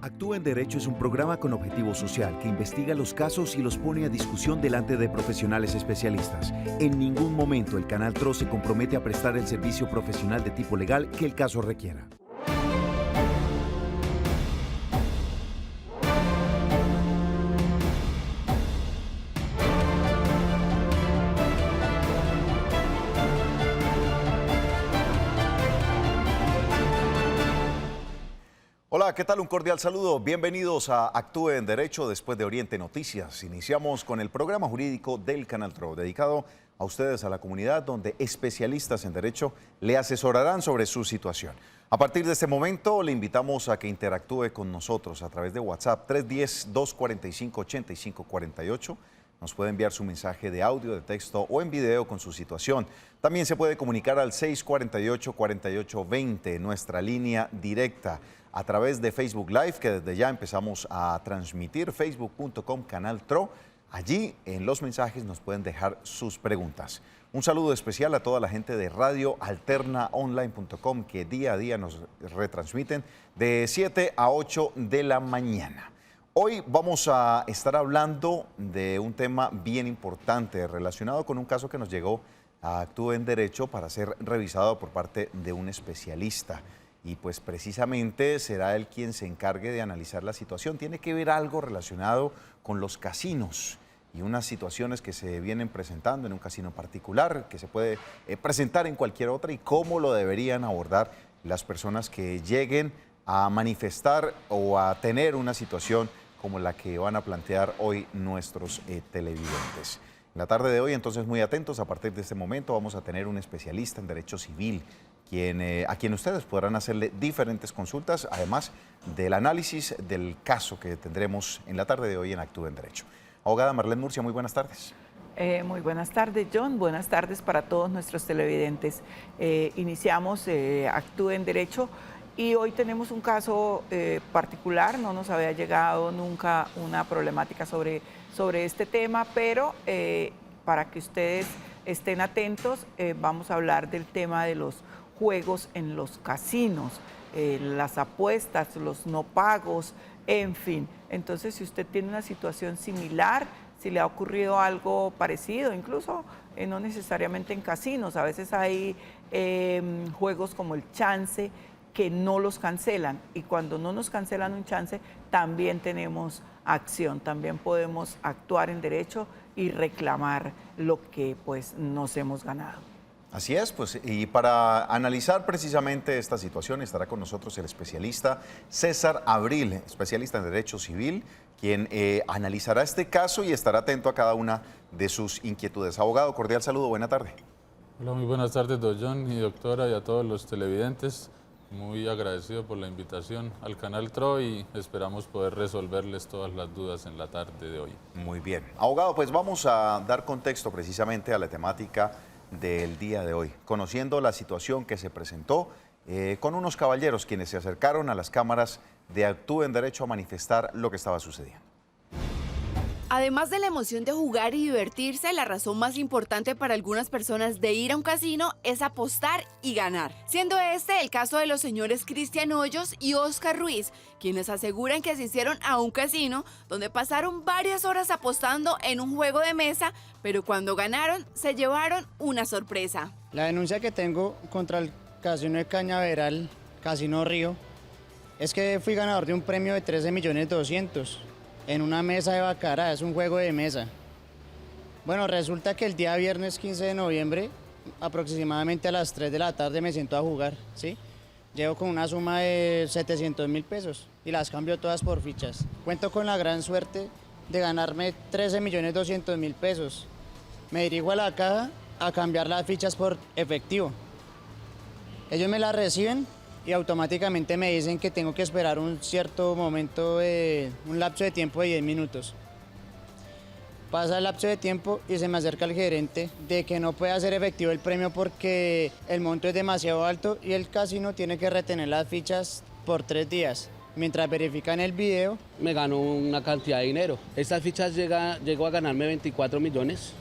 Actúa en Derecho es un programa con objetivo social que investiga los casos y los pone a discusión delante de profesionales especialistas. En ningún momento el Canal TRO se compromete a prestar el servicio profesional de tipo legal que el caso requiera. Hola, ¿qué tal? Un cordial saludo. Bienvenidos a Actúe en Derecho después de Oriente Noticias. Iniciamos con el programa jurídico del Canal TRO, dedicado a ustedes, a la comunidad, donde especialistas en derecho le asesorarán sobre su situación. A partir de este momento, le invitamos a que interactúe con nosotros a través de WhatsApp 310-245-8548. Nos puede enviar su mensaje de audio, de texto o en video con su situación. También se puede comunicar al 648-4820, nuestra línea directa, a través de Facebook Live, que desde ya empezamos a transmitir, facebook.com Canal TRO. Allí en los mensajes nos pueden dejar sus preguntas. Un saludo especial a toda la gente de radioalternaonline.com que día a día nos retransmiten de 7 a 8 de la mañana. Hoy vamos a estar hablando de un tema bien importante relacionado con un caso que nos llegó a Actúe en Derecho para ser revisado por parte de un especialista. Y pues precisamente será él quien se encargue de analizar la situación. Tiene que ver algo relacionado con los casinos y unas situaciones que se vienen presentando en un casino particular, que se puede presentar en cualquier otra, y cómo lo deberían abordar las personas que lleguen a manifestar o a tener una situación como la que van a plantear hoy nuestros televidentes. En la tarde de hoy, entonces, muy atentos, a partir de este momento vamos a tener un especialista en derecho civil, a quien ustedes podrán hacerle diferentes consultas, además del análisis del caso que tendremos en la tarde de hoy en Actúe en Derecho. Abogada Marlene Murcia, muy buenas tardes. Muy buenas tardes, John. Buenas tardes para todos nuestros televidentes. Iniciamos Actúe en Derecho y hoy tenemos un caso particular. No nos había llegado nunca una problemática sobre este tema, pero para que ustedes estén atentos, vamos a hablar del tema de los juegos en los casinos, las apuestas, los no pagos, en fin. Entonces, si usted tiene una situación similar, si le ha ocurrido algo parecido, incluso no necesariamente en casinos, a veces hay juegos como el chance que no los cancelan, y cuando no nos cancelan un chance, también tenemos acción, también podemos actuar en derecho y reclamar lo que pues nos hemos ganado. Así es, pues, y para analizar precisamente esta situación estará con nosotros el especialista César Abril, especialista en Derecho Civil, quien analizará este caso y estará atento a cada una de sus inquietudes. Abogado, cordial saludo, buena tarde. Hola, muy buenas tardes, don John y doctora, y a todos los televidentes. Muy agradecido por la invitación al Canal TRO y esperamos poder resolverles todas las dudas en la tarde de hoy. Muy bien. Abogado, pues vamos a dar contexto precisamente a la temática del día de hoy, conociendo la situación que se presentó con unos caballeros quienes se acercaron a las cámaras de Actúe en Derecho a manifestar lo que estaba sucediendo. Además de la emoción de jugar y divertirse, la razón más importante para algunas personas de ir a un casino es apostar y ganar. Siendo este el caso de los señores Cristian Hoyos y Oscar Ruiz, quienes aseguran que asistieron a un casino donde pasaron varias horas apostando en un juego de mesa, pero cuando ganaron se llevaron una sorpresa. La denuncia que tengo contra el casino de Cañaveral, Casino Río, es que fui ganador de un premio de 13.200.000 en una mesa de baccarat, es un juego de mesa. Bueno, resulta que el día viernes 15 de noviembre, aproximadamente a las 3 de la tarde, me siento a jugar, ¿sí? Llevo con una suma de 700.000 pesos y las cambio todas por fichas. Cuento con la gran suerte de ganarme 13.200.000 pesos. Me dirijo a la caja a cambiar las fichas por efectivo. Ellos me las reciben y automáticamente me dicen que tengo que esperar un cierto momento, un lapso de tiempo de 10 minutos. Pasa el lapso de tiempo y se me acerca el gerente de que no puede hacer efectivo el premio porque el monto es demasiado alto y el casino tiene que retener las fichas por 3 días. Mientras verifican el video, me ganó una cantidad de dinero. Estas fichas llegó a ganarme 24 millones,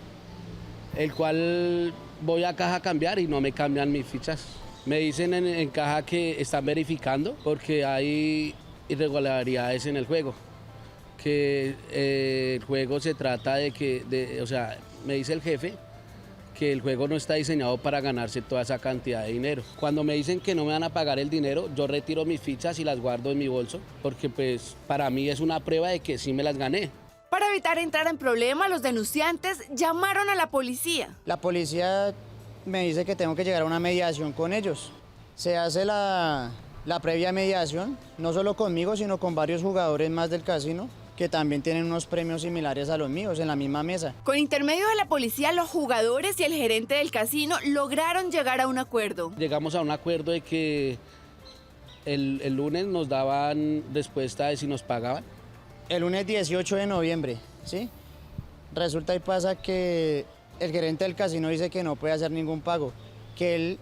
el cual voy a caja a cambiar y no me cambian mis fichas. Me dicen en caja que están verificando porque hay irregularidades en el juego. Que el juego se trata de que, o sea, me dice el jefe que el juego no está diseñado para ganarse toda esa cantidad de dinero. Cuando me dicen que no me van a pagar el dinero, yo retiro mis fichas y las guardo en mi bolso, porque pues para mí es una prueba de que sí me las gané. Para evitar entrar en problemas, los denunciantes llamaron a la policía. La policía me dice que tengo que llegar a una mediación con ellos. Se hace la previa mediación, no solo conmigo, sino con varios jugadores más del casino, que también tienen unos premios similares a los míos en la misma mesa. Con intermedio de la policía, los jugadores y el gerente del casino lograron llegar a un acuerdo. Llegamos a un acuerdo de que el lunes nos daban respuesta de si nos pagaban. El lunes 18 de noviembre, ¿sí? Resulta y pasa que el gerente del casino dice que no puede hacer ningún pago, que él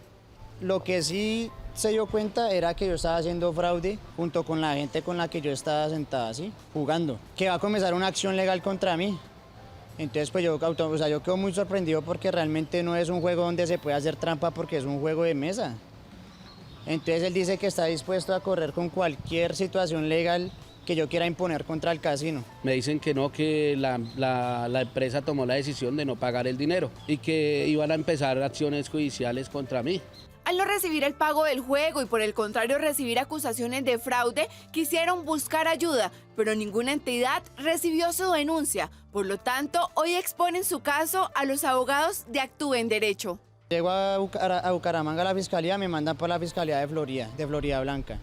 lo que sí se dio cuenta era que yo estaba haciendo fraude junto con la gente con la que yo estaba sentada así, jugando, que va a comenzar una acción legal contra mí. Entonces pues yo quedo muy sorprendido porque realmente no es un juego donde se puede hacer trampa porque es un juego de mesa. Entonces él dice que está dispuesto a correr con cualquier situación legal que yo quiera imponer contra el casino. Me dicen que no, que la empresa tomó la decisión de no pagar el dinero y que iban a empezar acciones judiciales contra mí. Al no recibir el pago del juego y por el contrario recibir acusaciones de fraude, quisieron buscar ayuda, pero ninguna entidad recibió su denuncia. Por lo tanto, hoy exponen su caso a los abogados de Actúen Derecho. Llego a Bucaramanga a la fiscalía, me mandan por la fiscalía de Florida Blanca.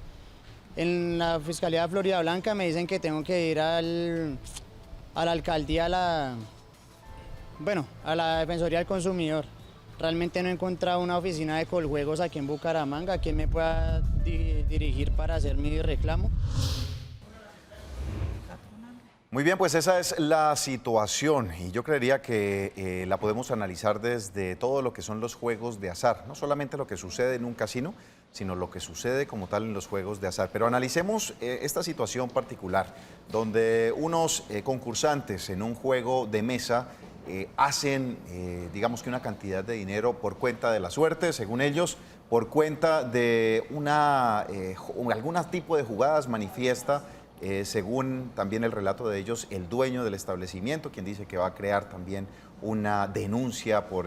En la fiscalía de Florida Blanca me dicen que tengo que ir a la alcaldía, a la Defensoría del Consumidor. Realmente no he encontrado una oficina de Coljuegos aquí en Bucaramanga, quien me pueda dirigir para hacer mi reclamo. Muy bien, pues esa es la situación y yo creería que la podemos analizar desde todo lo que son los juegos de azar, no solamente lo que sucede en un casino, sino lo que sucede como tal en los juegos de azar. Pero analicemos esta situación particular, donde unos concursantes en un juego de mesa hacen, digamos que una cantidad de dinero por cuenta de la suerte, según ellos, por cuenta de algún tipo de jugadas manifiesta, según también el relato de ellos, el dueño del establecimiento, quien dice que va a crear también una denuncia por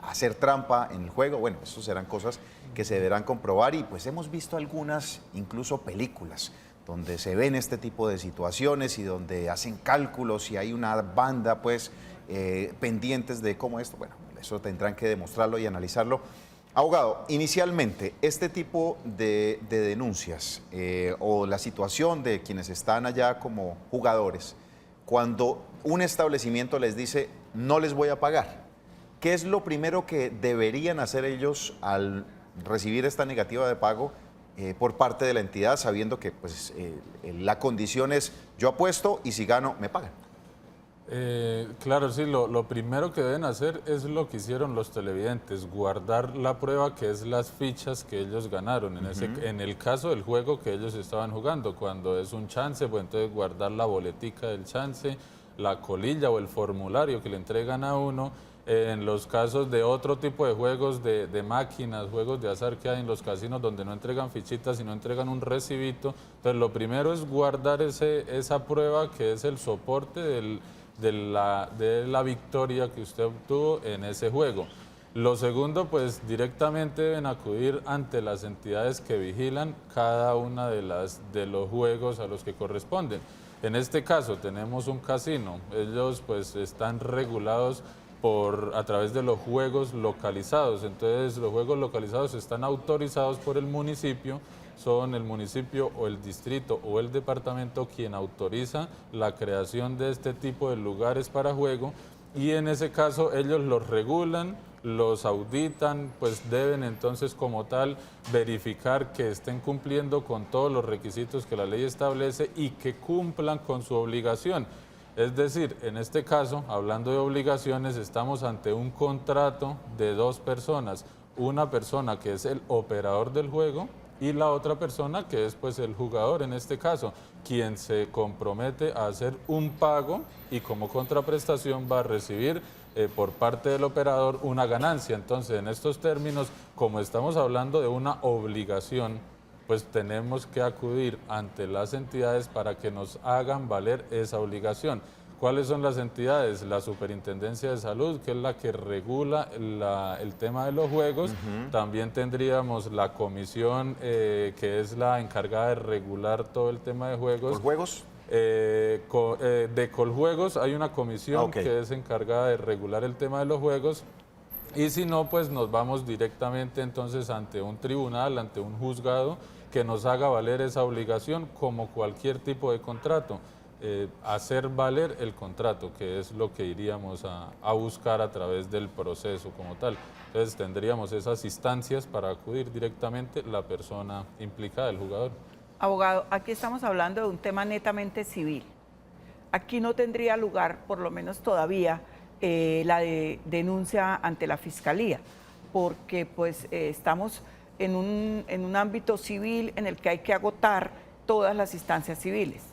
hacer trampa en el juego. Bueno, eso serán cosas que se deberán comprobar y pues hemos visto algunas, incluso películas, donde se ven este tipo de situaciones y donde hacen cálculos y hay una banda pues pendientes de cómo esto, bueno, eso tendrán que demostrarlo y analizarlo. Abogado, inicialmente, este tipo de denuncias o la situación de quienes están allá como jugadores, cuando un establecimiento les dice no les voy a pagar, ¿qué es lo primero que deberían hacer ellos al recibir esta negativa de pago por parte de la entidad, sabiendo que pues, la condición es yo apuesto y si gano me pagan? Claro, sí, lo primero que deben hacer es lo que hicieron los televidentes, guardar la prueba que es las fichas que ellos ganaron. En el caso del juego que ellos estaban jugando, cuando es un chance, pues entonces guardar la boletica del chance, la colilla o el formulario que le entregan a uno. En los casos de otro tipo de juegos de máquinas, juegos de azar que hay en los casinos donde no entregan fichitas, sino entregan un recibito. Entonces lo primero es guardar esa prueba que es el soporte de la victoria que usted obtuvo en ese juego. Lo segundo, pues directamente deben acudir ante las entidades que vigilan cada una de los juegos a los que corresponden. En este caso tenemos un casino, ellos pues están regulados a través de los juegos localizados. Entonces los juegos localizados están autorizados por el municipio, son el municipio o el distrito o el departamento quien autoriza la creación de este tipo de lugares para juego y en ese caso ellos los regulan, los auditan, pues deben entonces como tal verificar que estén cumpliendo con todos los requisitos que la ley establece y que cumplan con su obligación. Es decir, en este caso, hablando de obligaciones, estamos ante un contrato de dos personas. Una persona que es el operador del juego y la otra persona que es pues el jugador en este caso, quien se compromete a hacer un pago y como contraprestación va a recibir por parte del operador una ganancia. Entonces, en estos términos, como estamos hablando de una obligación, pues tenemos que acudir ante las entidades para que nos hagan valer esa obligación. ¿Cuáles son las entidades? La Superintendencia de Salud, que es la que regula el tema de los juegos. También tendríamos la comisión que es la encargada de regular todo el tema de juegos. ¿Coljuegos? De Coljuegos hay una comisión Okay. que es encargada de regular el tema de los juegos. Y si no, pues nos vamos directamente entonces ante un tribunal, ante un juzgado que nos haga valer esa obligación como cualquier tipo de contrato. Hacer valer el contrato, que es lo que iríamos a buscar a través del proceso como tal. Entonces tendríamos esas instancias para acudir directamente la persona implicada, el jugador. Abogado, aquí estamos hablando de un tema netamente civil. Aquí no tendría lugar, por lo menos todavía, la denuncia ante la Fiscalía, porque pues estamos en un ámbito civil en el que hay que agotar todas las instancias civiles.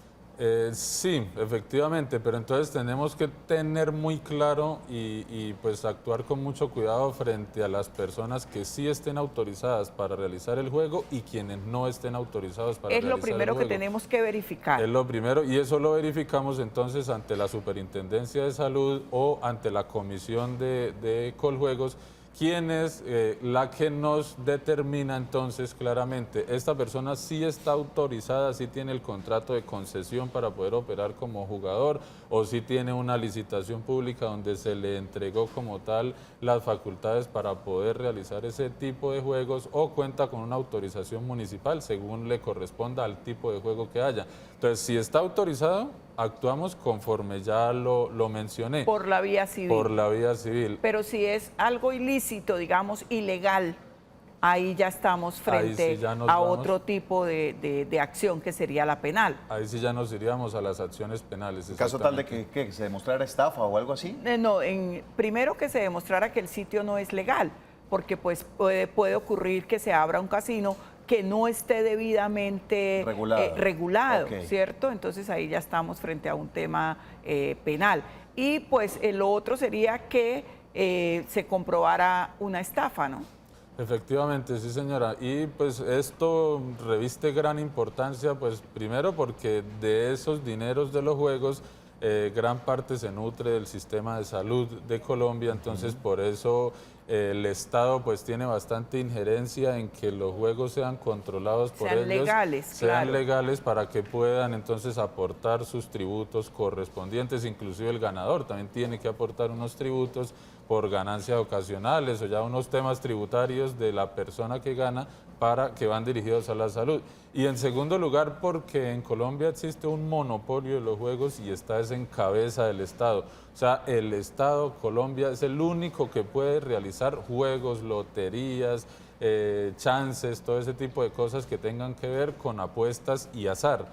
Sí, efectivamente, pero entonces tenemos que tener muy claro y pues actuar con mucho cuidado frente a las personas que sí estén autorizadas para realizar el juego y quienes no estén autorizados para realizar el juego. Es lo primero que tenemos que verificar. Es lo primero, y eso lo verificamos entonces ante la Superintendencia de Salud o ante la Comisión de Coljuegos, ¿quién es la que nos determina entonces claramente? Esta persona sí está autorizada, sí tiene el contrato de concesión para poder operar como jugador, o sí tiene una licitación pública donde se le entregó como tal las facultades para poder realizar ese tipo de juegos, o cuenta con una autorización municipal según le corresponda al tipo de juego que haya. Entonces, si está autorizado, actuamos conforme ya lo mencioné. Por la vía civil. Por la vía civil. Pero si es algo ilícito, digamos, ilegal, ahí ya estamos frente sí ya a vamos. otro tipo de acción que sería la penal. Ahí sí ya nos iríamos a las acciones penales. En caso tal de que se demostrara estafa o algo así. No, primero que se demostrara que el sitio no es legal, porque pues puede ocurrir que se abra un casino que no esté debidamente regulado, Okay. ¿cierto? Entonces ahí ya estamos frente a un tema penal. Y pues lo otro sería que se comprobara una estafa, ¿no? Efectivamente, sí señora. Y pues esto reviste gran importancia, pues primero porque de esos dineros de los juegos, gran parte se nutre del sistema de salud de Colombia, entonces por eso el Estado pues tiene bastante injerencia en que los juegos sean controlados por ellos. Sean legales para que puedan entonces aportar sus tributos correspondientes, inclusive el ganador también tiene que aportar unos tributos por ganancias ocasionales o ya unos temas tributarios de la persona que gana para que van dirigidos a la salud. Y en segundo lugar, porque en Colombia existe un monopolio de los juegos y está en cabeza del Estado. O sea, el Estado, Colombia, es el único que puede realizar juegos, loterías, chances, todo ese tipo de cosas que tengan que ver con apuestas y azar.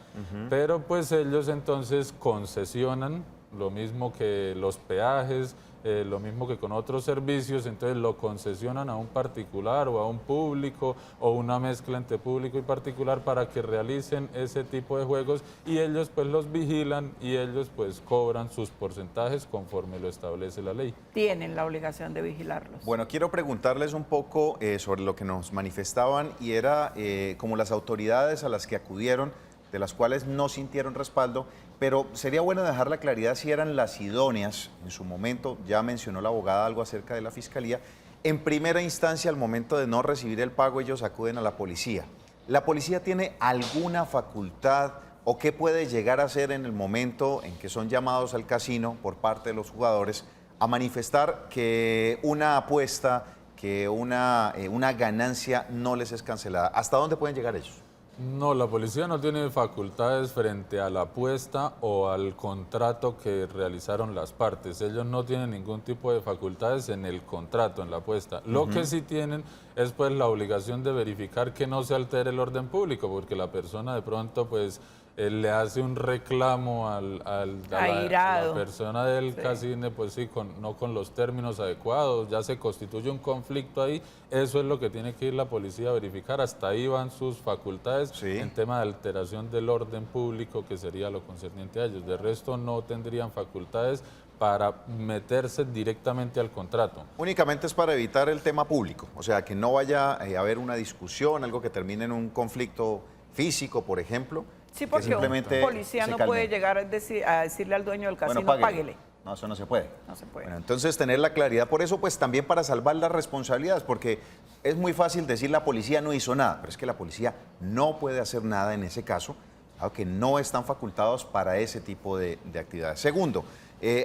Pero pues ellos entonces concesionan lo mismo que los peajes, lo mismo que con otros servicios, entonces lo concesionan a un particular o a un público o una mezcla entre público y particular para que realicen ese tipo de juegos y ellos pues los vigilan y ellos pues cobran sus porcentajes conforme lo establece la ley. Tienen la obligación de vigilarlos. Bueno, quiero preguntarles un poco sobre lo que nos manifestaban y era como las autoridades a las que acudieron, de las cuales no sintieron respaldo, pero sería bueno dejar la claridad si eran las idóneas. En su momento, ya mencionó la abogada algo acerca de la Fiscalía. En primera instancia, al momento de no recibir el pago, ellos acuden a la policía. ¿La policía tiene alguna facultad o qué puede llegar a hacer en el momento en que son llamados al casino por parte de los jugadores a manifestar que una apuesta, que una ganancia no les es cancelada? ¿Hasta dónde pueden llegar ellos? No, la policía no tiene facultades frente a la apuesta o al contrato que realizaron las partes. Ellos no tienen ningún tipo de facultades en el contrato, en la apuesta. Lo que sí tienen es pues la obligación de verificar que no se altere el orden público, porque la persona de pronto pues le hace un reclamo a la persona del casino, pues sí, no con los términos adecuados, ya se constituye un conflicto ahí, eso es lo que tiene que ir la policía a verificar, hasta ahí van sus facultades en tema de alteración del orden público, que sería lo concerniente a ellos, de resto no tendrían facultades para meterse directamente al contrato. Únicamente es para evitar el tema público, o sea, que no vaya a haber una discusión, algo que termine en un conflicto físico, por ejemplo. Sí, porque un policía no puede llegar a decirle al dueño del casino, páguele. No, eso no se puede. No se puede. Bueno, entonces tener la claridad, por eso pues también para salvar las responsabilidades, porque es muy fácil decir la policía no hizo nada, pero es que la policía no puede hacer nada en ese caso, aunque no están facultados para ese tipo de actividades. Segundo,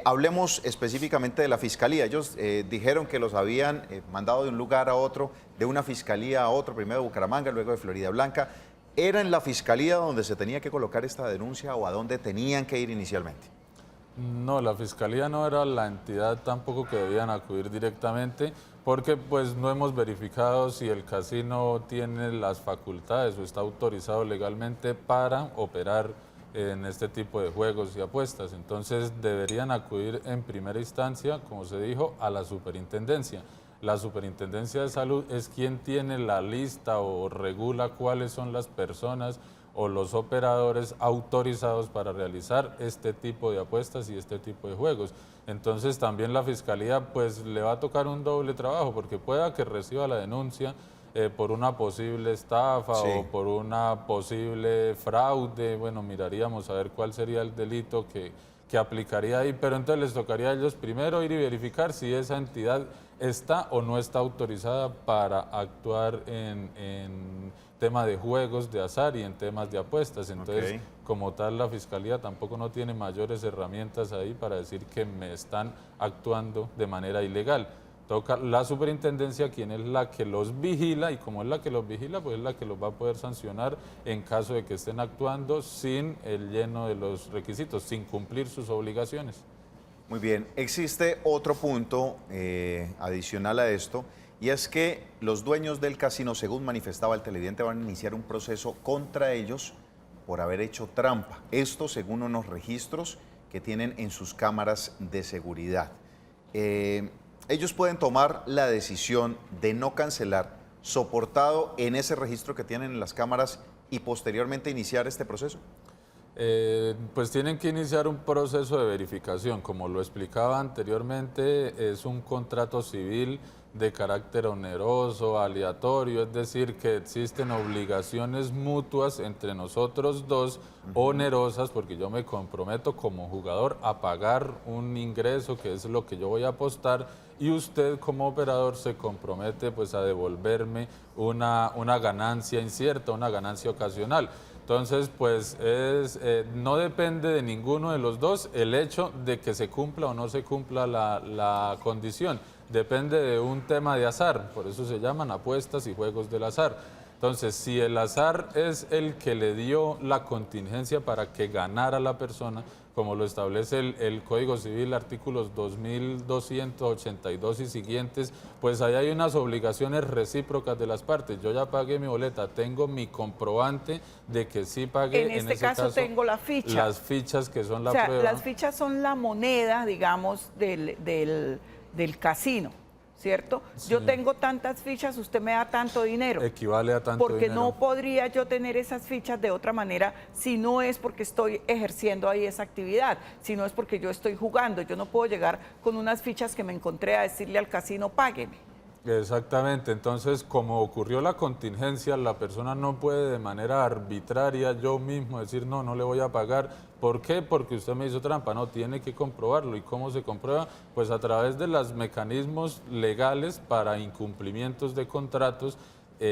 hablemos específicamente de la fiscalía. Ellos dijeron que los habían mandado de un lugar a otro, de una fiscalía a otro, primero de Bucaramanga, luego de Florida Blanca. ¿Era en la fiscalía donde se tenía que colocar esta denuncia o a dónde tenían que ir inicialmente? No, la fiscalía no era la entidad tampoco que debían acudir directamente, porque pues no hemos verificado si el casino tiene las facultades o está autorizado legalmente para operar en este tipo de juegos y apuestas. Entonces deberían acudir en primera instancia, como se dijo, a la superintendencia. La Superintendencia de Salud es quien tiene la lista o regula cuáles son las personas o los operadores autorizados para realizar este tipo de apuestas y este tipo de juegos. Entonces también la Fiscalía pues le va a tocar un doble trabajo, porque pueda que reciba la denuncia por una posible estafa o por una posible fraude. Bueno, miraríamos a ver cuál sería el delito que aplicaría ahí, pero entonces les tocaría a ellos primero ir y verificar si esa entidad está o no está autorizada para actuar en tema de juegos de azar y en temas de apuestas. Entonces, como tal, la Fiscalía tampoco no tiene mayores herramientas ahí para decir que me están actuando de manera ilegal. Toca la superintendencia, quien es la que los vigila, y como es la que los vigila, pues es la que los va a poder sancionar en caso de que estén actuando sin el lleno de los requisitos, sin cumplir sus obligaciones. Muy bien, existe otro punto adicional a esto, y es que los dueños del casino, según manifestaba el televidente, van a iniciar un proceso contra ellos por haber hecho trampa. Esto según unos registros que tienen en sus cámaras de seguridad. Ellos pueden tomar la decisión de no cancelar, soportado en ese registro que tienen en las cámaras, y posteriormente iniciar este proceso. Pues tienen que iniciar un proceso de verificación. Como lo explicaba anteriormente, es un contrato civil de carácter oneroso, aleatorio, es decir, que existen obligaciones mutuas entre nosotros dos, onerosas, porque yo me comprometo como jugador a pagar un ingreso, que es lo que yo voy a apostar, y usted como operador se compromete pues a devolverme una ganancia incierta, una ganancia ocasional. Entonces, pues no depende de ninguno de los dos el hecho de que se cumpla o no se cumpla la condición. Depende de un tema de azar, por eso se llaman apuestas y juegos del azar. Entonces, si el azar es el que le dio la contingencia para que ganara la persona, como lo establece el Código Civil, artículos 2282 y siguientes, pues ahí hay unas obligaciones recíprocas de las partes. Yo ya pagué mi boleta, tengo mi comprobante de que sí pagué. En este caso tengo la ficha. Las fichas que son la prueba. prueba. Las fichas son la moneda, digamos, del casino, ¿cierto? Sí. Yo tengo tantas fichas, usted me da tanto dinero. Equivale a tanto porque dinero. No podría yo tener esas fichas de otra manera si no es porque estoy ejerciendo ahí esa actividad, si no es porque yo estoy jugando. Yo no puedo llegar con unas fichas que me encontré a decirle al casino, págueme. Exactamente, entonces como ocurrió la contingencia, la persona no puede de manera arbitraria yo mismo decir no le voy a pagar. ¿Por qué? Porque usted me hizo trampa. No, tiene que comprobarlo. ¿Y cómo se comprueba? Pues a través de los mecanismos legales para incumplimientos de contratos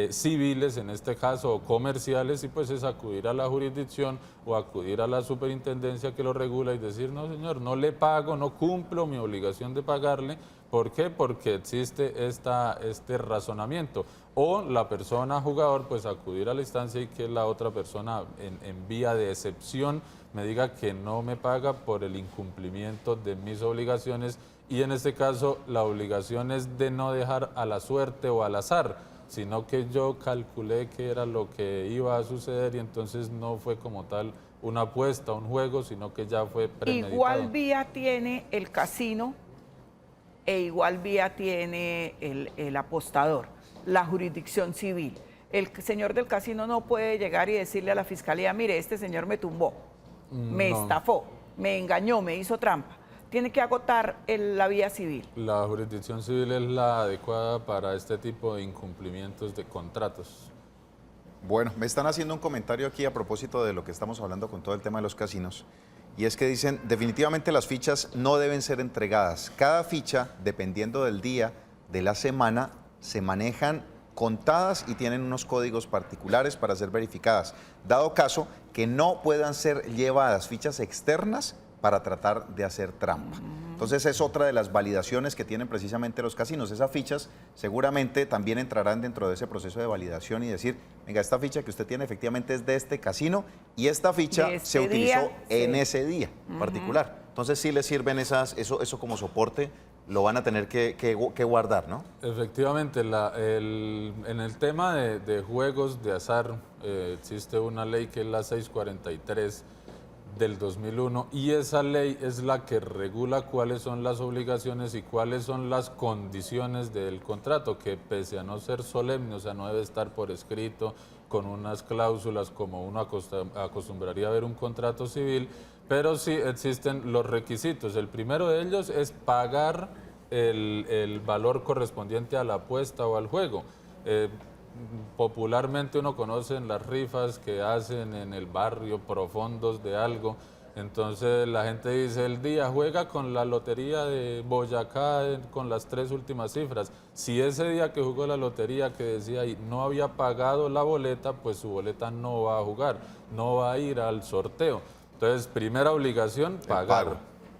civiles, en este caso, o comerciales, y pues es acudir a la jurisdicción o acudir a la superintendencia que lo regula y decir, no señor, no le pago, no cumplo mi obligación de pagarle. ¿Por qué? Porque existe este razonamiento. O la persona jugador, pues acudir a la instancia y que la otra persona en vía de excepción me diga que no me paga por el incumplimiento de mis obligaciones, y en este caso la obligación es de no dejar a la suerte o al azar, sino que yo calculé que era lo que iba a suceder y entonces no fue como tal una apuesta, un juego, sino que ya fue premeditado. Igual vía tiene el casino e igual vía tiene el apostador, la jurisdicción civil. El señor del casino no puede llegar y decirle a la fiscalía, mire, este señor me tumbó, me estafó, me engañó, me hizo trampa. Tiene que agotar la vía civil. La jurisdicción civil es la adecuada para este tipo de incumplimientos de contratos. Bueno, me están haciendo un comentario aquí a propósito de lo que estamos hablando con todo el tema de los casinos. Y es que dicen, definitivamente las fichas no deben ser entregadas. Cada ficha, dependiendo del día, de la semana, se manejan contadas y tienen unos códigos particulares para ser verificadas. Dado caso que no puedan ser llevadas fichas externas para tratar de hacer trampa. Entonces es otra de las validaciones que tienen precisamente los casinos. Esas fichas seguramente también entrarán dentro de ese proceso de validación y decir, venga, esta ficha que usted tiene efectivamente es de este casino y esta ficha se utilizó en ese día particular. Entonces sí les sirven eso como soporte, lo van a tener que guardar, ¿no? Efectivamente, en el tema de juegos de azar existe una ley que es la 643 del 2001 y esa ley es la que regula cuáles son las obligaciones y cuáles son las condiciones del contrato, que pese a no ser solemne, o sea, no debe estar por escrito con unas cláusulas como uno acostumbraría a ver un contrato civil, pero sí existen los requisitos. El primero de ellos es pagar el valor correspondiente a la apuesta o al juego. Popularmente uno conoce en las rifas que hacen en el barrio profundos de algo, entonces la gente dice, el día juega con la lotería de Boyacá con las 3 últimas cifras. Si ese día que jugó la lotería que decía ahí no había pagado la boleta, pues su boleta no va a jugar, no va a ir al sorteo. Entonces, primera obligación, pagar.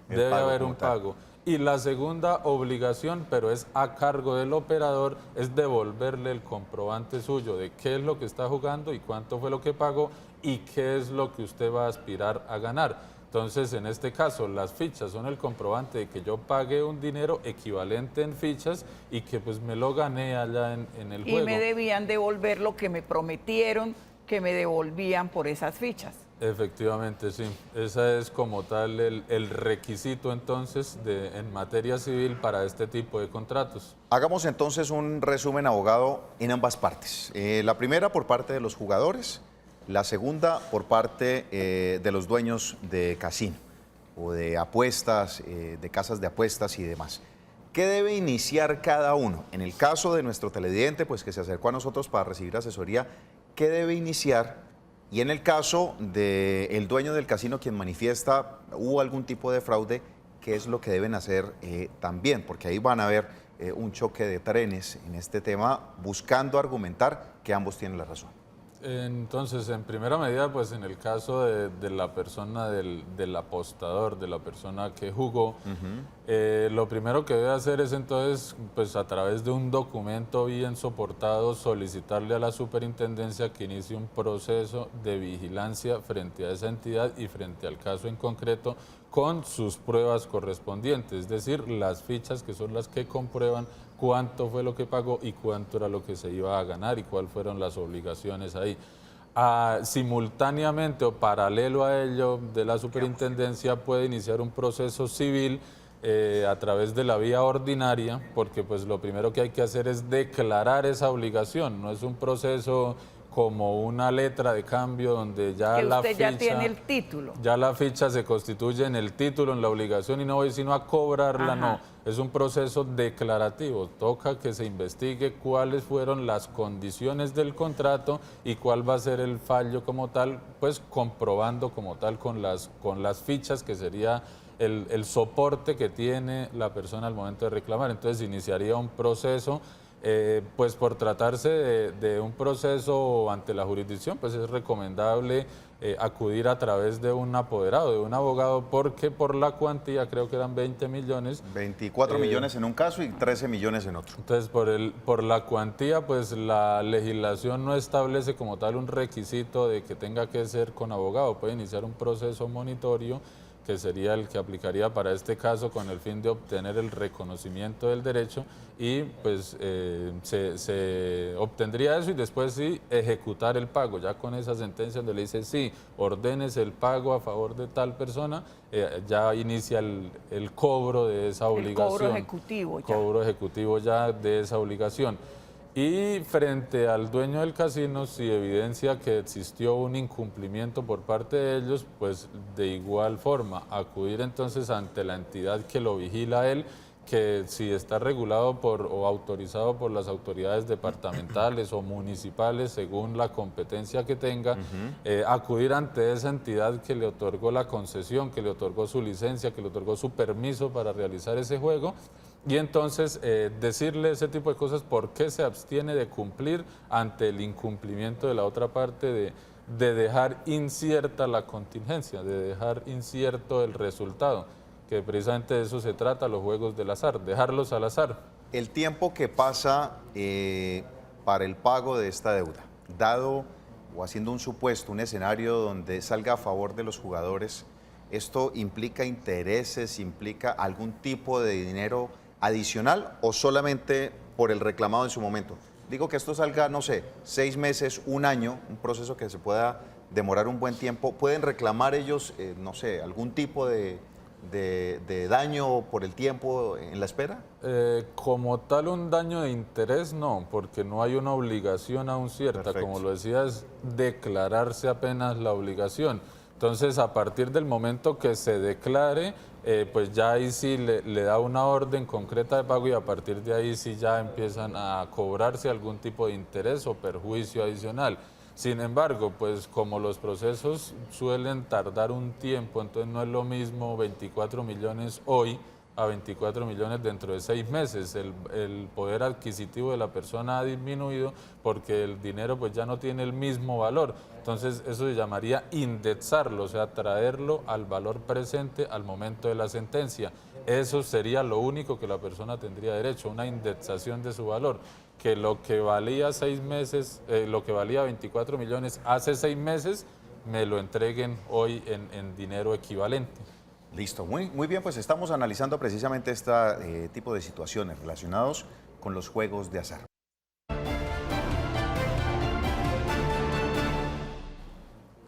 Debe haber un pago. Y la segunda obligación, pero es a cargo del operador, es devolverle el comprobante suyo de qué es lo que está jugando y cuánto fue lo que pagó y qué es lo que usted va a aspirar a ganar. Entonces, en este caso, las fichas son el comprobante de que yo pagué un dinero equivalente en fichas y que pues me lo gané allá en el juego. Y me debían devolver lo que me prometieron que me devolvían por esas fichas. Efectivamente, sí. Ese es como tal el requisito entonces en materia civil para este tipo de contratos. Hagamos entonces un resumen, abogado, en ambas partes. La primera por parte de los jugadores, la segunda por parte de los dueños de casino o de apuestas, de casas de apuestas y demás. ¿Qué debe iniciar cada uno? En el caso de nuestro televidente, pues que se acercó a nosotros para recibir asesoría, ¿qué debe iniciar? Y en el caso del dueño del casino, quien manifiesta hubo algún tipo de fraude, ¿qué es lo que deben hacer también? Porque ahí van a haber un choque de trenes en este tema, buscando argumentar que ambos tienen la razón. Entonces, en primera medida, pues en el caso de la persona del apostador, de la persona que jugó, lo primero que debe hacer es entonces, pues a través de un documento bien soportado, solicitarle a la superintendencia que inicie un proceso de vigilancia frente a esa entidad y frente al caso en concreto con sus pruebas correspondientes, es decir, las fichas que son las que comprueban cuánto fue lo que pagó y cuánto era lo que se iba a ganar y cuáles fueron las obligaciones ahí. Simultáneamente o paralelo a ello, de la superintendencia puede iniciar un proceso civil a través de la vía ordinaria, porque pues lo primero que hay que hacer es declarar esa obligación, no es un proceso como una letra de cambio donde ya que la usted ficha, ya tiene el título. Ya la ficha se constituye en el título, en la obligación y no voy sino a cobrarla, no. Es un proceso declarativo, toca que se investigue cuáles fueron las condiciones del contrato y cuál va a ser el fallo como tal, pues comprobando como tal con las fichas, que sería el soporte que tiene la persona al momento de reclamar. Entonces iniciaría un proceso. Pues por tratarse de un proceso ante la jurisdicción, pues es recomendable acudir a través de un apoderado, de un abogado, porque por la cuantía, creo que eran 20 millones. 24 millones en un caso y 13 millones en otro. Entonces, por la cuantía, pues la legislación no establece como tal un requisito de que tenga que ser con abogado. Puede iniciar un proceso monitorio, que sería el que aplicaría para este caso con el fin de obtener el reconocimiento del derecho y pues se obtendría eso y después sí ejecutar el pago, ya con esa sentencia donde le dice sí, ordenes el pago a favor de tal persona, ya inicia el cobro de esa obligación. El cobro ejecutivo ya. Cobro ejecutivo ya de esa obligación. Y frente al dueño del casino, si evidencia que existió un incumplimiento por parte de ellos, pues de igual forma acudir entonces ante la entidad que lo vigila a él, que si está regulado o autorizado por las autoridades departamentales o municipales, según la competencia que tenga, acudir ante esa entidad que le otorgó la concesión, que le otorgó su licencia, que le otorgó su permiso para realizar ese juego, y entonces decirle ese tipo de cosas, por qué se abstiene de cumplir ante el incumplimiento de la otra parte, de dejar incierta la contingencia, de dejar incierto el resultado, que precisamente de eso se trata los juegos del azar, dejarlos al azar. El tiempo que pasa para el pago de esta deuda, dado o haciendo un supuesto, un escenario donde salga a favor de los jugadores, ¿esto implica intereses, implica algún tipo de dinero adicional o solamente por el reclamado en su momento? Digo que esto salga, no sé, 6 meses, un año, un proceso que se pueda demorar un buen tiempo. ¿Pueden reclamar ellos, no sé, algún tipo de daño por el tiempo en la espera? Como tal, un daño de interés no, porque no hay una obligación aún cierta. Perfecto. Como lo decía, es declararse apenas la obligación. Entonces, a partir del momento que se declare, pues ya ahí sí le da una orden concreta de pago y a partir de ahí sí ya empiezan a cobrarse algún tipo de interés o perjuicio adicional. Sin embargo, pues como los procesos suelen tardar un tiempo, entonces no es lo mismo 24 millones hoy a 24 millones dentro de 6 meses. El poder adquisitivo de la persona ha disminuido porque el dinero pues ya no tiene el mismo valor. Entonces eso se llamaría indexarlo, o sea, traerlo al valor presente al momento de la sentencia. Eso sería lo único que la persona tendría derecho, una indexación de su valor, que lo que valía 6 meses, lo que valía 24 millones hace 6 meses, me lo entreguen hoy en dinero equivalente. Listo, muy bien, pues estamos analizando precisamente este tipo de situaciones relacionados con los juegos de azar.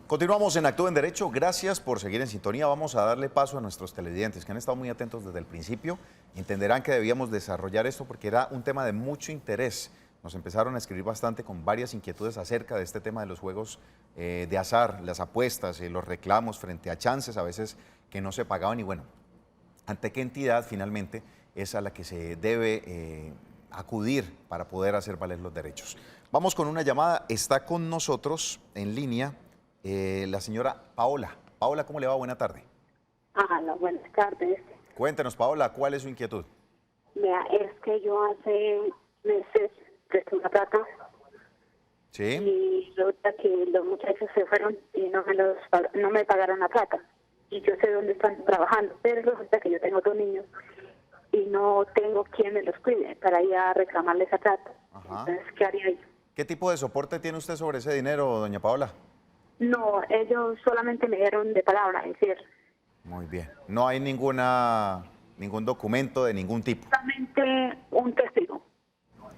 Continuamos en Actúa en Derecho. Gracias por seguir en sintonía. Vamos a darle paso a nuestros televidentes que han estado muy atentos desde el principio. Entenderán que debíamos desarrollar esto porque era un tema de mucho interés. Nos empezaron a escribir bastante con varias inquietudes acerca de este tema de los juegos de azar, las apuestas, los reclamos frente a chances a veces que no se pagaban y bueno, ¿ante qué entidad finalmente es a la que se debe acudir para poder hacer valer los derechos? Vamos con una llamada. Está con nosotros en línea la señora Paola. Paola, ¿cómo le va? Buena tarde. Hola, buenas tardes. Cuéntenos, Paola, ¿cuál es su inquietud? Vea, es que yo hace meses presté una plata Sí. y resulta que los muchachos se fueron y no me pagaron la plata. Y yo sé dónde están trabajando, pero resulta que yo tengo 2 niños y no tengo quien me los cuide para ir a reclamarle esa plata. Ajá. Entonces, ¿qué haría yo? ¿Qué tipo de soporte tiene usted sobre ese dinero, doña Paola? No, ellos solamente me dieron de palabra, es decir, Muy bien. No hay ningún documento de ningún tipo. solamente un testigo.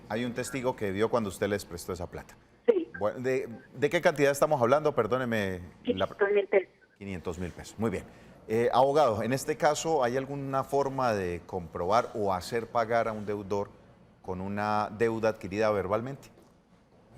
Hay un testigo que vio cuando usted les prestó esa plata. Sí, Bueno, ¿de qué cantidad estamos hablando? Perdóneme. 500,000 pesos. 500.000 pesos. Muy bien. Abogado, en este caso, ¿hay alguna forma de comprobar o hacer pagar a un deudor con una deuda adquirida verbalmente?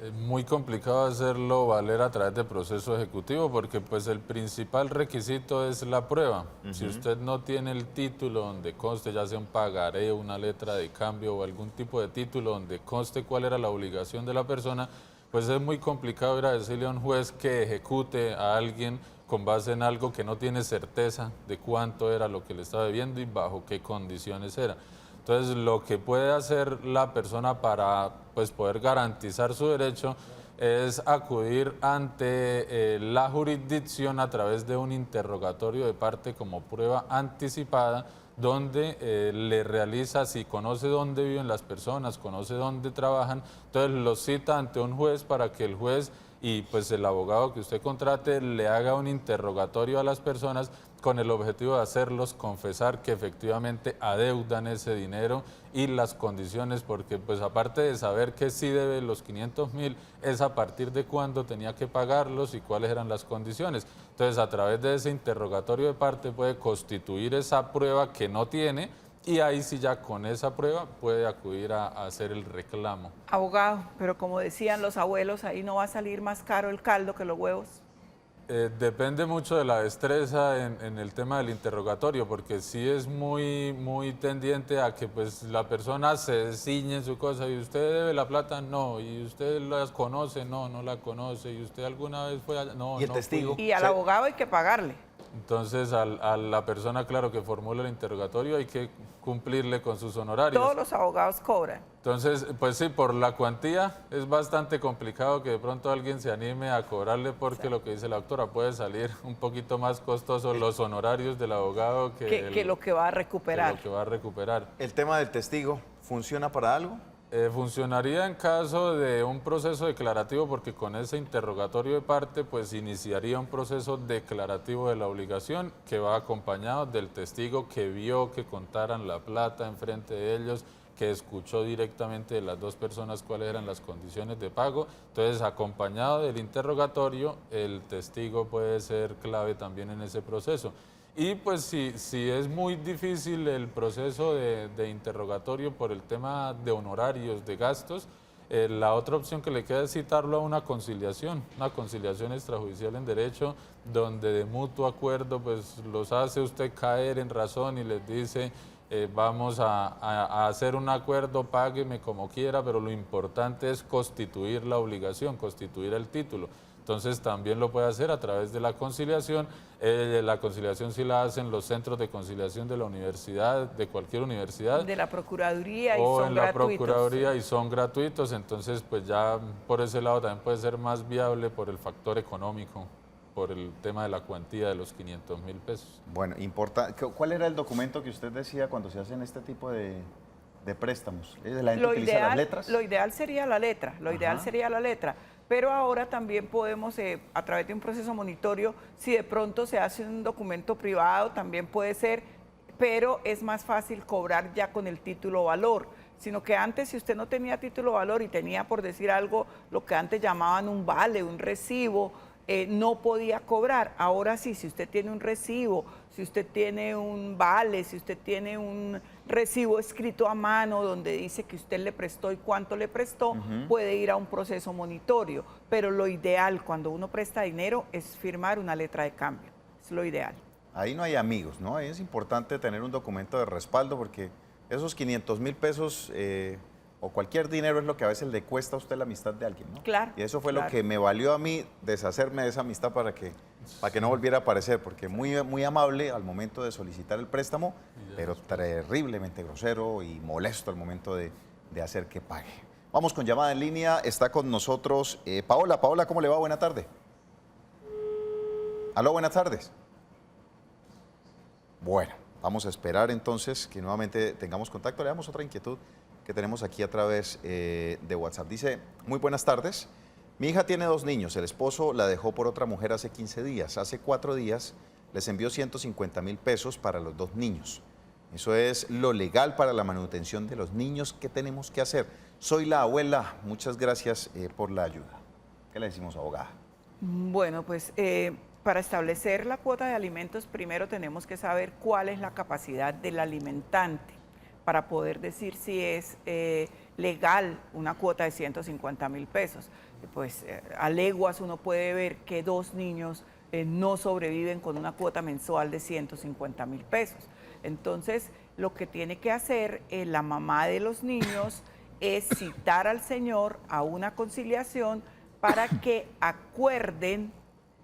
Es muy complicado hacerlo valer a través de proceso ejecutivo porque pues el principal requisito es la prueba. Si usted no tiene el título donde conste, ya sea un pagaré, una letra de cambio o algún tipo de título donde conste cuál era la obligación de la persona, pues es muy complicado ir a decirle a un juez que ejecute a alguien con base en algo que no tiene certeza de cuánto era lo que le estaba debiendo y bajo qué condiciones era. Entonces, lo que puede hacer la persona para pues, poder garantizar su derecho es acudir ante la jurisdicción a través de un interrogatorio de parte como prueba anticipada, donde le realiza, si conoce dónde viven las personas, conoce dónde trabajan, entonces los cita ante un juez para que el juez y pues el abogado que usted contrate le haga un interrogatorio a las personas con el objetivo de hacerlos confesar que efectivamente adeudan ese dinero y las condiciones, porque pues aparte de saber que sí debe los 500.000, es a partir de cuándo tenía que pagarlos y cuáles eran las condiciones. Entonces, a través de ese interrogatorio de parte puede constituir esa prueba que no tiene, y ahí sí ya con esa prueba puede acudir a hacer el reclamo. Abogado, pero como decían los abuelos, ahí no va a salir más caro el caldo que los huevos. Depende mucho de la destreza en el tema del interrogatorio, porque sí es muy tendiente a que pues la persona se ciñe en su cosa, y usted debe la plata, no, y usted las conoce, no la conoce, y usted alguna vez fue allá, no. ¿Y el no testigo? fui. Y al abogado hay que pagarle. Entonces a la persona, claro, que formula el interrogatorio hay que cumplirle con sus honorarios. Todos los abogados cobran. Entonces, pues sí, por la cuantía es bastante complicado que de pronto alguien se anime a cobrarle, porque lo que dice la doctora, puede salir un poquito más costoso los honorarios del abogado Que lo que va a recuperar. que lo que va a recuperar. ¿El tema del testigo funciona para algo? Funcionaría en caso de un proceso declarativo, porque con ese interrogatorio de parte pues iniciaría un proceso declarativo de la obligación que va acompañado del testigo que vio que contaran la plata enfrente de ellos, que escuchó directamente de las dos personas cuáles eran las condiciones de pago. Entonces, acompañado del interrogatorio, el testigo puede ser clave también en ese proceso. Y pues si es muy difícil el proceso de interrogatorio por el tema de honorarios, de gastos, la otra opción que le queda es citarlo a una conciliación extrajudicial en derecho, donde de mutuo acuerdo pues los hace usted caer en razón y les dice: vamos a hacer un acuerdo, págueme como quiera, pero lo importante es constituir la obligación, constituir el título. Entonces también lo puede hacer a través de la conciliación. La conciliación sí la hacen los centros de conciliación de la universidad, de cualquier universidad. De la Procuraduría, y o son en la gratuitos. Procuraduría, y son gratuitos. Entonces pues ya por ese lado también puede ser más viable por el factor económico, por el tema de la cuantía de los 500.000 pesos. Bueno, importa. ¿Cuál era el documento que usted decía cuando se hacen este tipo de préstamos? ¿La gente utiliza las letras? Lo ideal sería la letra, pero ahora también podemos, a través de un proceso monitorio, si de pronto se hace un documento privado, también puede ser, pero es más fácil cobrar ya con el título valor, sino que antes, si usted no tenía título valor y tenía, por decir algo, lo que antes llamaban un vale, un recibo, no podía cobrar. Ahora sí, si usted tiene un recibo, si usted tiene un vale, si usted tiene un recibo escrito a mano donde dice que usted le prestó y cuánto le prestó, puede ir a un proceso monitorio. Pero lo ideal cuando uno presta dinero es firmar una letra de cambio. Es lo ideal. Ahí no hay amigos, ¿no? Ahí es importante tener un documento de respaldo, porque esos 500.000 pesos o cualquier dinero es lo que a veces le cuesta a usted la amistad de alguien, ¿no? Claro. Y eso fue claro. lo que me valió a mí deshacerme de esa amistad para que no volviera a aparecer, porque muy amable al momento de solicitar el préstamo, pero terriblemente grosero y molesto al momento de hacer que pague. Vamos con llamada en línea, está con nosotros Paola. Paola, ¿cómo le va? Buena tarde. Aló, buenas tardes. Bueno, vamos a esperar entonces que nuevamente tengamos contacto. Le damos otra inquietud que tenemos aquí a través de WhatsApp. Dice: muy buenas tardes. Mi hija tiene 2 niños. El esposo la dejó por otra mujer hace 15 días. Hace 4 días les envió 150.000 pesos para los 2 niños. Eso es lo legal para la manutención de los niños. ¿Qué tenemos que hacer? Soy la abuela. Muchas gracias por la ayuda. ¿Qué le decimos, abogada? Bueno, pues para establecer la cuota de alimentos, primero tenemos que saber cuál es la capacidad del alimentante para poder decir si es legal una cuota de 150.000 pesos. Pues a leguas uno puede ver que 2 niños no sobreviven con una cuota mensual de 150.000 pesos. Entonces, lo que tiene que hacer la mamá de los niños es citar al señor a una conciliación para que acuerden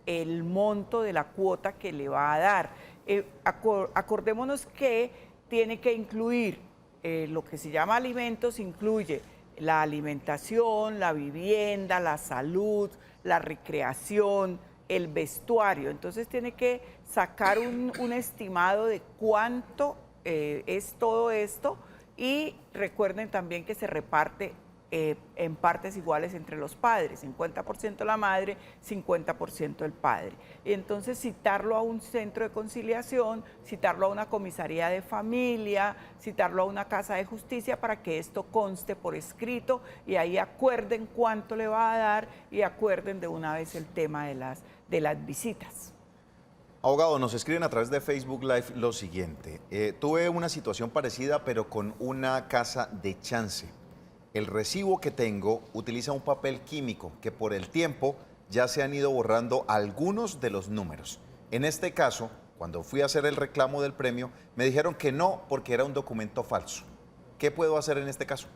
el monto de la cuota que le va a dar. Acordémonos que tiene que incluir lo que se llama alimentos, incluye la alimentación, la vivienda, la salud, la recreación, el vestuario. Entonces tiene que sacar un estimado de cuánto es todo esto, y recuerden también que se reparte en partes iguales entre los padres, 50% la madre, 50% el padre. Y entonces citarlo a un centro de conciliación, citarlo a una comisaría de familia, citarlo a una casa de justicia para que esto conste por escrito y ahí acuerden cuánto le va a dar y acuerden de una vez el tema de las visitas. Abogado, nos escriben a través de Facebook Live lo siguiente. Tuve una situación parecida, pero con una casa de chance. El recibo que tengo utiliza un papel químico que por el tiempo ya se han ido borrando algunos de los números. En este caso, cuando fui a hacer el reclamo del premio, me dijeron que no porque era un documento falso. ¿Qué puedo hacer en este caso?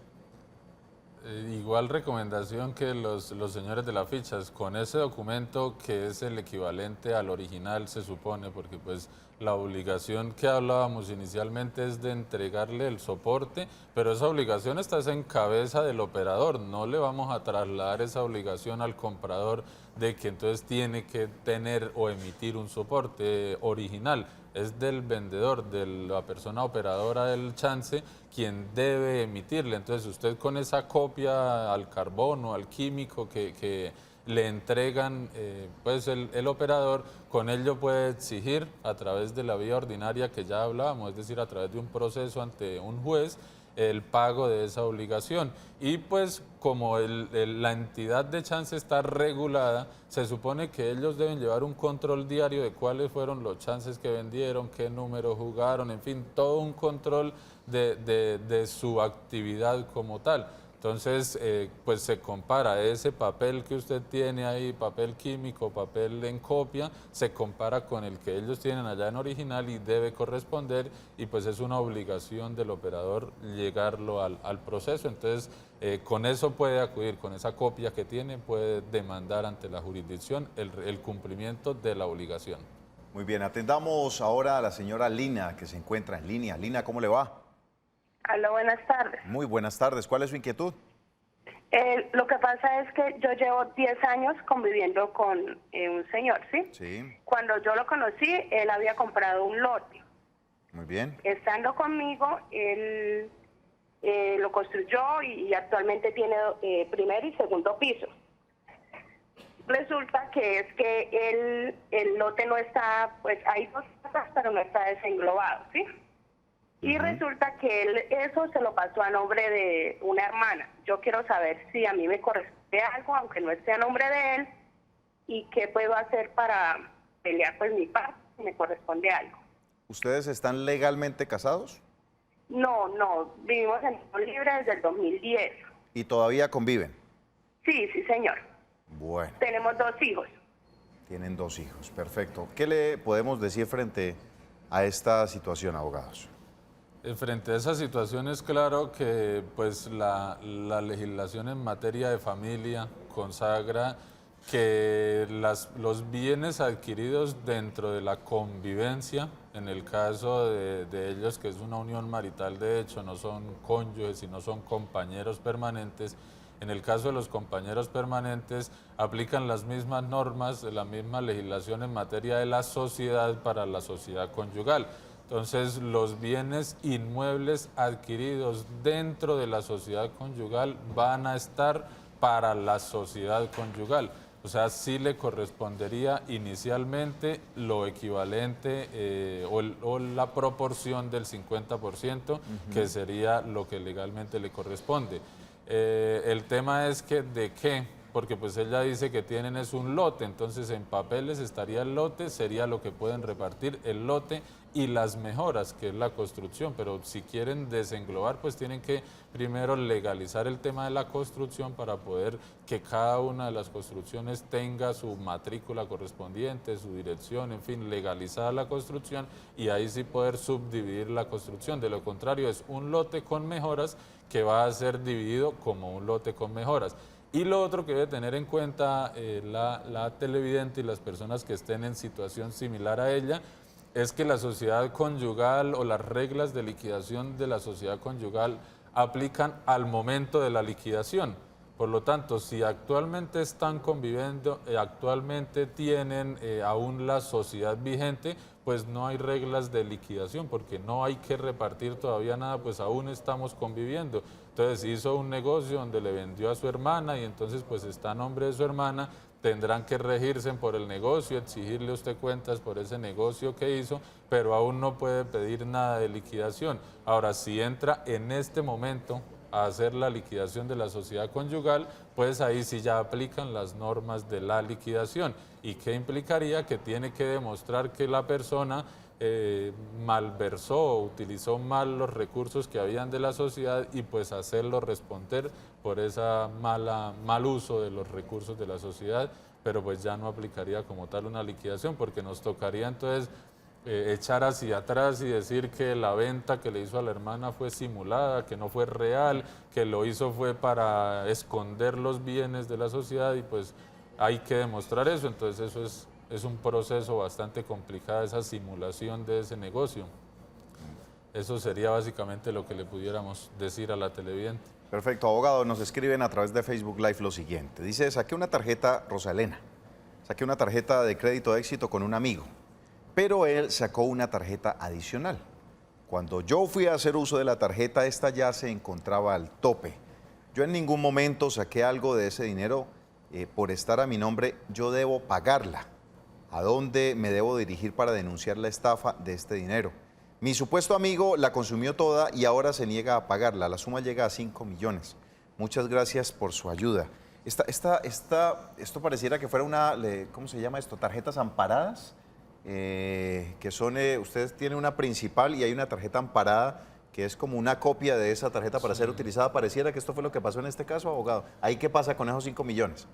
Igual recomendación que los señores de las fichas, con ese documento que es el equivalente al original se supone, porque pues la obligación que hablábamos inicialmente es de entregarle el soporte, pero esa obligación está en cabeza del operador, no le vamos a trasladar esa obligación al comprador de que entonces tiene que tener o emitir un soporte original. Es del vendedor, de la persona operadora del chance, quien debe emitirle. Entonces usted con esa copia al carbón o al químico que le entregan pues el operador, con ello puede exigir a través de la vía ordinaria que ya hablábamos, es decir, a través de un proceso ante un juez, el pago de esa obligación. Y pues como la entidad de chance está regulada, se supone que ellos deben llevar un control diario de cuáles fueron los chances que vendieron, qué números jugaron, en fin, todo un control de su actividad como tal. Entonces, pues se compara ese papel que usted tiene ahí, papel químico, papel en copia, se compara con el que ellos tienen allá en original y debe corresponder, y pues es una obligación del operador llegarlo al proceso. Entonces, con eso puede acudir, con esa copia que tiene, puede demandar ante la jurisdicción el cumplimiento de la obligación. Muy bien, atendamos ahora a la señora Lina, que se encuentra en línea. Lina, ¿cómo le va? Aló, buenas tardes. Muy buenas tardes. ¿Cuál es su inquietud? Lo que pasa es que yo llevo 10 años conviviendo con un señor, ¿sí? Sí. Cuando yo lo conocí, él había comprado un lote. Muy bien. Estando conmigo, él lo construyó y actualmente tiene primer y segundo piso. Resulta que es que el lote no está, pues hay dos casas, pero no está desenglobado, ¿sí? Y resulta que él eso se lo pasó a nombre de una hermana. Yo quiero saber si a mí me corresponde algo, aunque no esté a nombre de él, y qué puedo hacer para pelear pues mi parte, si me corresponde algo. ¿Ustedes están legalmente casados? No, vivimos en unión libre desde el 2010. ¿Y todavía conviven? Sí, señor. Bueno. Tenemos 2 hijos. Tienen 2 hijos, perfecto. ¿Qué le podemos decir frente a esta situación, abogados? Frente a esa situación es claro que pues la legislación en materia de familia consagra que los bienes adquiridos dentro de la convivencia, en el caso de ellos que es una unión marital de hecho, no son cónyuges sino son compañeros permanentes, en el caso de los compañeros permanentes aplican las mismas normas, la misma legislación en materia de la sociedad para la sociedad conyugal. Entonces, los bienes inmuebles adquiridos dentro de la sociedad conyugal van a estar para la sociedad conyugal. O sea, sí le correspondería inicialmente lo equivalente o la proporción del 50%, que sería lo que legalmente le corresponde. El tema es que, ¿de qué? Porque pues ella dice que tienen es un lote, entonces en papeles estaría el lote, sería lo que pueden repartir el lote y las mejoras, que es la construcción, pero si quieren desenglobar, pues tienen que primero legalizar el tema de la construcción para poder que cada una de las construcciones tenga su matrícula correspondiente, su dirección, en fin, legalizada la construcción y ahí sí poder subdividir la construcción. De lo contrario, es un lote con mejoras que va a ser dividido como un lote con mejoras. Y lo otro que debe tener en cuenta la televidente y las personas que estén en situación similar a ella es que la sociedad conyugal o las reglas de liquidación de la sociedad conyugal aplican al momento de la liquidación. Por lo tanto, si actualmente están conviviendo, actualmente tienen aún la sociedad vigente, pues no hay reglas de liquidación, porque no hay que repartir todavía nada, pues aún estamos conviviendo. Entonces hizo un negocio donde le vendió a su hermana y entonces pues está a nombre de su hermana, tendrán que regirse por el negocio, exigirle a usted cuentas por ese negocio que hizo, pero aún no puede pedir nada de liquidación. Ahora, si entra en este momento a hacer la liquidación de la sociedad conyugal, pues ahí sí ya aplican las normas de la liquidación. ¿Y qué implicaría? Que tiene que demostrar que la persona malversó o utilizó mal los recursos que habían de la sociedad y pues hacerlo responder por esa mal uso de los recursos de la sociedad, pero pues ya no aplicaría como tal una liquidación, porque nos tocaría entonces echar hacia atrás y decir que la venta que le hizo a la hermana fue simulada, que no fue real, que lo hizo fue para esconder los bienes de la sociedad y pues hay que demostrar eso. Entonces eso es un proceso bastante complicado, esa simulación de ese negocio. Eso sería básicamente lo que le pudiéramos decir a la televidente. Perfecto, abogado, nos escriben a través de Facebook Live lo siguiente. Dice, saqué una tarjeta, Rosa Elena, saqué una tarjeta de crédito de éxito con un amigo, pero él sacó una tarjeta adicional. Cuando yo fui a hacer uso de la tarjeta, esta ya se encontraba al tope. Yo en ningún momento saqué algo de ese dinero por estar a mi nombre, yo debo pagarla. ¿A dónde me debo dirigir para denunciar la estafa de este dinero? Mi supuesto amigo la consumió toda y ahora se niega a pagarla. La suma llega a 5 millones. Muchas gracias por su ayuda. Esto pareciera que fuera una, ¿cómo se llama esto? Tarjetas amparadas, que son, ustedes tienen una principal y hay una tarjeta amparada que es como una copia de esa tarjeta para ser utilizada. Pareciera que esto fue lo que pasó en este caso, abogado. ¿Ahí qué pasa con esos 5 millones?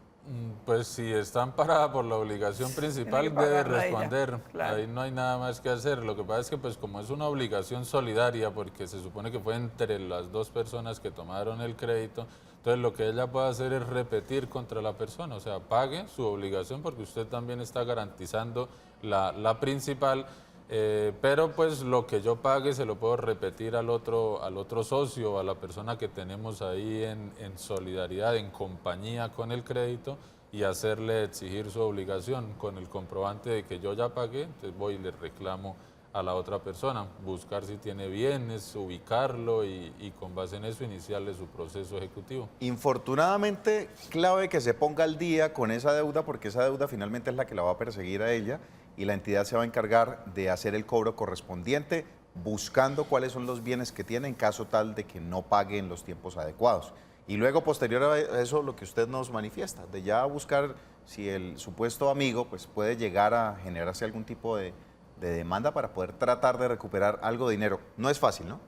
Pues si está amparada por la obligación principal, debe responder. Claro. Ahí no hay nada más que hacer. Lo que pasa es que pues como es una obligación solidaria, porque se supone que fue entre las dos personas que tomaron el crédito, entonces lo que ella puede hacer es repetir contra la persona, o sea, pague su obligación porque usted también está garantizando la principal. Pero pues lo que yo pague se lo puedo repetir al otro socio, a la persona que tenemos ahí en solidaridad, en compañía con el crédito y hacerle exigir su obligación con el comprobante de que yo ya pagué, entonces voy y le reclamo a la otra persona, buscar si tiene bienes, ubicarlo y con base en eso iniciarle su proceso ejecutivo. Infortunadamente, clave que se ponga al día con esa deuda porque esa deuda finalmente es la que la va a perseguir a ella y la entidad se va a encargar de hacer el cobro correspondiente buscando cuáles son los bienes que tiene en caso tal de que no pague en los tiempos adecuados. Y luego, posterior a eso, lo que usted nos manifiesta, de ya buscar si el supuesto amigo pues, puede llegar a generarse algún tipo de demanda para poder tratar de recuperar algo de dinero. No es fácil, ¿no?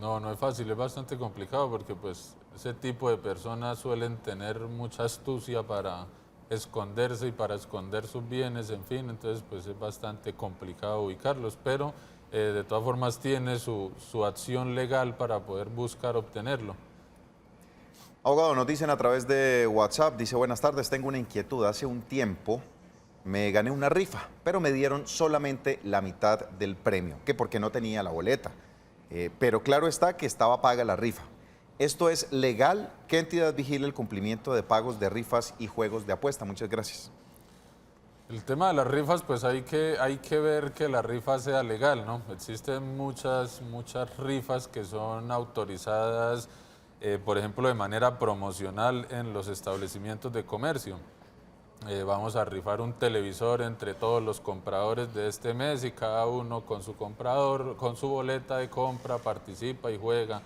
No es fácil, es bastante complicado porque pues ese tipo de personas suelen tener mucha astucia para esconderse y para esconder sus bienes, en fin, entonces pues es bastante complicado ubicarlos, pero de todas formas tiene su acción legal para poder buscar obtenerlo. Abogado, nos dicen a través de WhatsApp, dice, buenas tardes, tengo una inquietud. Hace un tiempo me gané una rifa, pero me dieron solamente la mitad del premio, que porque no tenía la boleta. Pero claro está que estaba paga la rifa. ¿Esto es legal? ¿Qué entidad vigila el cumplimiento de pagos de rifas y juegos de apuesta? Muchas gracias. El tema de las rifas, pues hay que ver que la rifa sea legal, ¿no? Existen muchas rifas que son autorizadas, por ejemplo, de manera promocional en los establecimientos de comercio. Vamos a rifar un televisor entre todos los compradores de este mes y cada uno con su comprador, con su boleta de compra, participa y juega.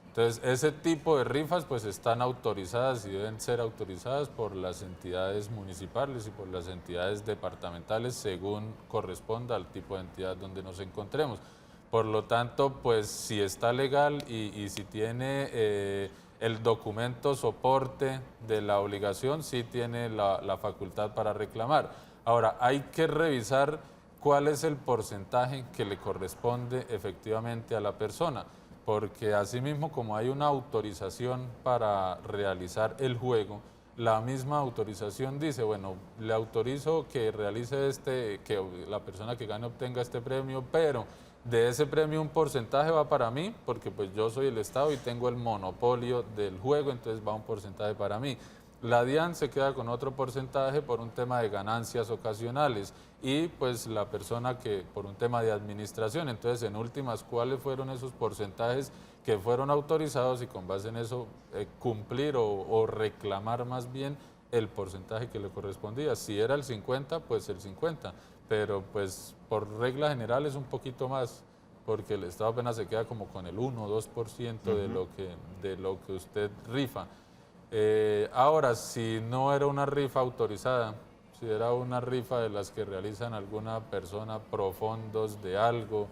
Entonces, ese tipo de rifas pues están autorizadas y deben ser autorizadas por las entidades municipales y por las entidades departamentales según corresponda al tipo de entidad donde nos encontremos. Por lo tanto, pues si está legal y si tiene el documento soporte de la obligación, sí tiene la facultad para reclamar. Ahora, hay que revisar cuál es el porcentaje que le corresponde efectivamente a la persona, porque asimismo como hay una autorización para realizar el juego, la misma autorización dice, bueno, le autorizo que realice que la persona que gane obtenga este premio, pero de ese premio un porcentaje va para mí, porque pues yo soy el Estado y tengo el monopolio del juego, entonces va un porcentaje para mí. La DIAN se queda con otro porcentaje por un tema de ganancias ocasionales y pues la persona que por un tema de administración. Entonces, en últimas, ¿cuáles fueron esos porcentajes que fueron autorizados y con base en eso cumplir o reclamar más bien el porcentaje que le correspondía? Si era el 50, pues el 50, pero pues por regla general es un poquito más, porque el Estado apenas se queda como con el 1 o 2% de lo que usted rifa. Ahora, si no era una rifa autorizada, si era una rifa de las que realizan alguna persona pro fondos de algo,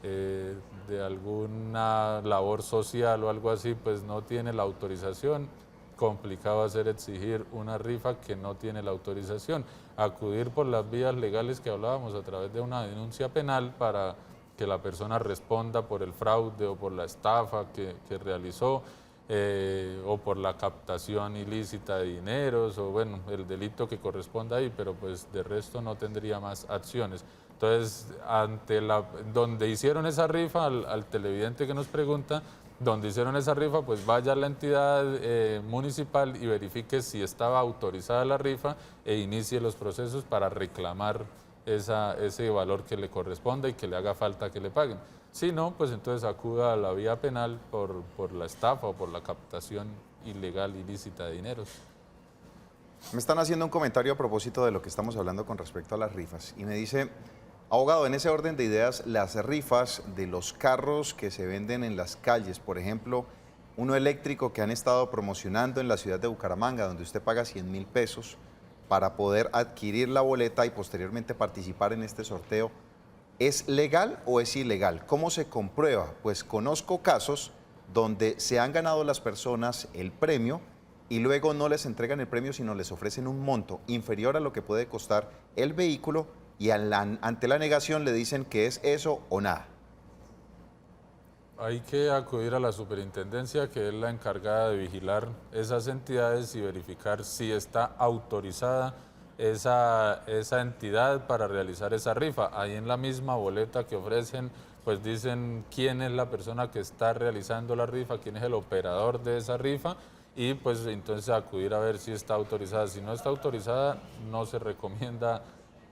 de alguna labor social o algo así, pues no tiene la autorización. Complicado hacer exigir una rifa que no tiene la autorización. Acudir por las vías legales que hablábamos a través de una denuncia penal para que la persona responda por el fraude o por la estafa que realizó. O por la captación ilícita de dineros, o bueno, el delito que corresponda ahí, pero pues de resto no tendría más acciones. Entonces, donde hicieron esa rifa, al televidente que nos pregunta, donde hicieron esa rifa, pues vaya a la entidad municipal y verifique si estaba autorizada la rifa e inicie los procesos para reclamar ese valor que le corresponda y que le haga falta que le paguen. Si no, pues entonces acuda a la vía penal por la estafa o por la captación ilegal, ilícita de dineros. Me están haciendo un comentario a propósito de lo que estamos hablando con respecto a las rifas y me dice, abogado, en ese orden de ideas, las rifas de los carros que se venden en las calles, por ejemplo, uno eléctrico que han estado promocionando en la ciudad de Bucaramanga, donde usted paga 100.000 pesos para poder adquirir la boleta y posteriormente participar en este sorteo, ¿es legal o es ilegal? ¿Cómo se comprueba? Pues conozco casos donde se han ganado las personas el premio y luego no les entregan el premio, sino les ofrecen un monto inferior a lo que puede costar el vehículo y ante la negación le dicen que es eso o nada. Hay que acudir a la superintendencia, que es la encargada de vigilar esas entidades y verificar si está autorizada esa entidad para realizar esa rifa. Ahí en la misma boleta que ofrecen, pues dicen quién es la persona que está realizando la rifa, quién es el operador de esa rifa y pues entonces acudir a ver si está autorizada. Si no está autorizada, no se recomienda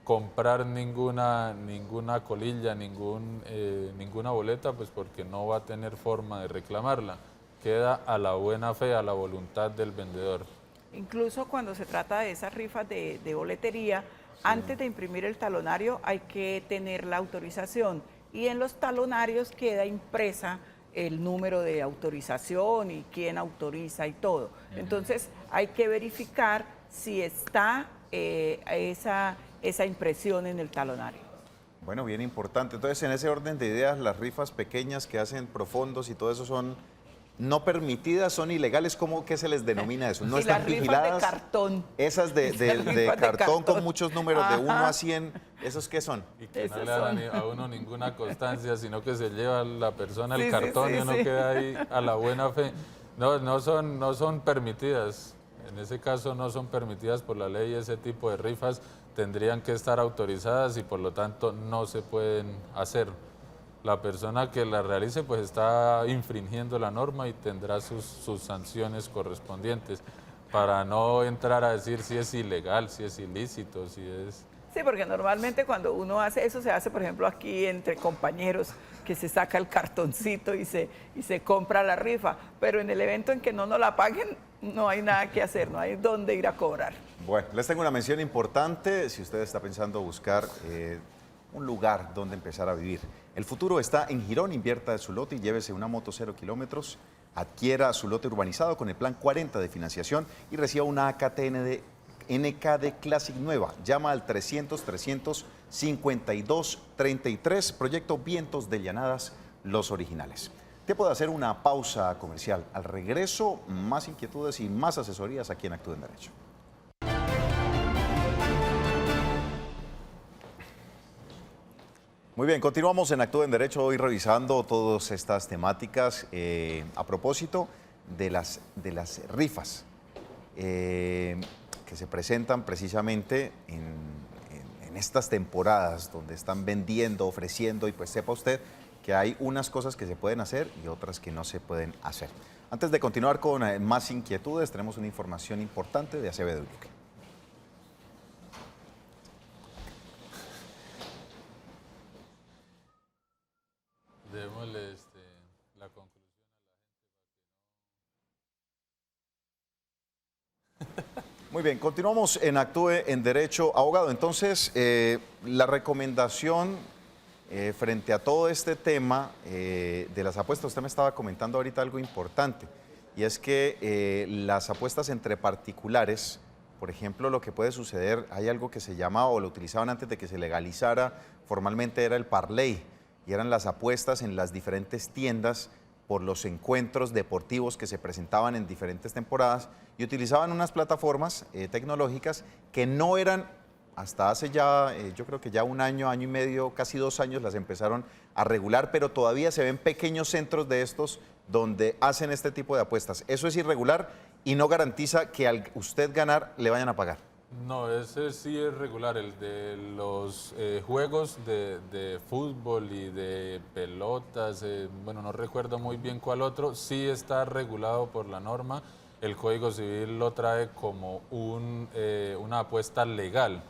comprar ninguna colilla, ninguna boleta, pues porque no va a tener forma de reclamarla. Queda a la buena fe, a la voluntad del vendedor. Incluso cuando se trata de esas rifas de boletería, antes de imprimir el talonario hay que tener la autorización y en los talonarios queda impresa el número de autorización y quién autoriza y todo. Entonces hay que verificar si está esa impresión en el talonario. Bueno, bien importante. Entonces, en ese orden de ideas, las rifas pequeñas que hacen profondos y todo eso son no permitidas, son ilegales. ¿Cómo que se les denomina eso? ¿No están vigiladas? Las rifas de cartón. Esas de cartón con muchos números de 1 a 100, ¿esos qué son? Y que no le dan a uno ninguna constancia, sino que se lleva la persona el cartón y uno queda ahí a la buena fe. No son permitidas. En ese caso no son permitidas por la ley. Ese tipo de rifas tendrían que estar autorizadas y por lo tanto no se pueden hacer. La persona que la realice pues está infringiendo la norma y tendrá sus sanciones correspondientes para no entrar a decir si es ilegal, si es ilícito, si es... Sí, porque normalmente cuando uno hace eso, se hace, por ejemplo, aquí entre compañeros, que se saca el cartoncito y se compra la rifa, pero en el evento en que no nos la paguen, no hay nada que hacer, no hay dónde ir a cobrar. Bueno, les tengo una mención importante si usted está pensando buscar un lugar donde empezar a vivir. El futuro está en Girón, invierta de su lote y llévese una moto 0 kilómetros, adquiera su lote urbanizado con el plan 40 de financiación y reciba una NKD Classic nueva. Llama al 300-352-33, proyecto Vientos de Llanadas, los originales. Tiempo de hacer una pausa comercial. Al regreso, más inquietudes y más asesorías aquí en Actúe en Derecho. Muy bien, continuamos en Actúe en Derecho, hoy revisando todas estas temáticas a propósito de las rifas. que se presentan precisamente en estas temporadas donde están vendiendo, ofreciendo, y pues sepa usted que hay unas cosas que se pueden hacer y otras que no se pueden hacer. Antes de continuar con más inquietudes, tenemos una información importante de Acevedo Uribe. Démosle la conclusión a la gente. Muy bien, continuamos en Actúe en Derecho. Abogado, entonces, la recomendación frente a todo este tema de las apuestas, usted me estaba comentando ahorita algo importante, y es que las apuestas entre particulares, por ejemplo, lo que puede suceder, hay algo que se llamaba, o lo utilizaban antes de que se legalizara formalmente, era el parlay, y eran las apuestas en las diferentes tiendas por los encuentros deportivos que se presentaban en diferentes temporadas, y utilizaban unas plataformas tecnológicas que no eran, hasta hace ya, yo creo que ya un año, año y medio, casi 2 años las empezaron a regular, pero todavía se ven pequeños centros de estos donde hacen este tipo de apuestas. Eso es irregular y no garantiza que al usted ganar le vayan a pagar. No, ese sí es regular, el de los juegos de fútbol y de pelotas, bueno, no recuerdo muy bien cuál otro, sí está regulado por la norma. El Código Civil lo trae como una apuesta legal.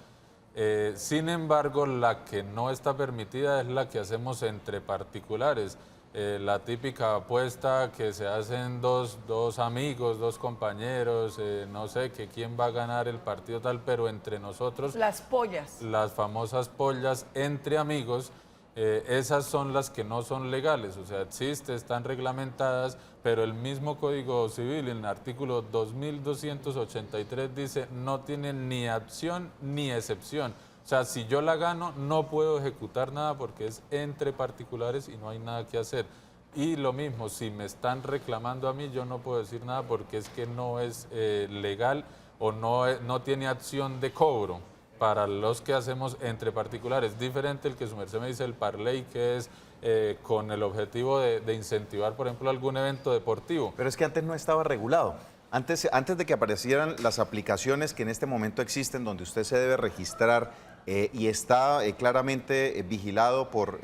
Sin embargo, la que no está permitida es la que hacemos entre particulares. La típica apuesta que se hacen dos amigos, 2 compañeros, no sé, que quién va a ganar el partido tal, pero entre nosotros. Las pollas. Las famosas pollas entre amigos, esas son las que no son legales, o sea, están reglamentadas, pero el mismo Código Civil en el artículo 2283 dice no tiene ni acción ni excepción. O sea, si yo la gano, no puedo ejecutar nada porque es entre particulares y no hay nada que hacer. Y lo mismo, si me están reclamando a mí, yo no puedo decir nada porque es que no es legal o no tiene acción de cobro para los que hacemos entre particulares. Diferente el que su merced me dice, el parlay, que es con el objetivo de incentivar, por ejemplo, algún evento deportivo. Pero es que antes no estaba regulado. Antes de que aparecieran las aplicaciones que en este momento existen, donde usted se debe registrar y está claramente vigilado por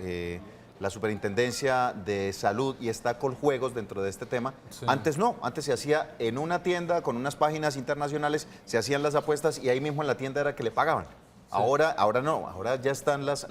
la Superintendencia de Salud y está Coljuegos dentro de este tema. Sí. Antes no, antes se hacía en una tienda con unas páginas internacionales, se hacían las apuestas y ahí mismo en la tienda era que le pagaban. Sí. Ahora no, ahora ya están las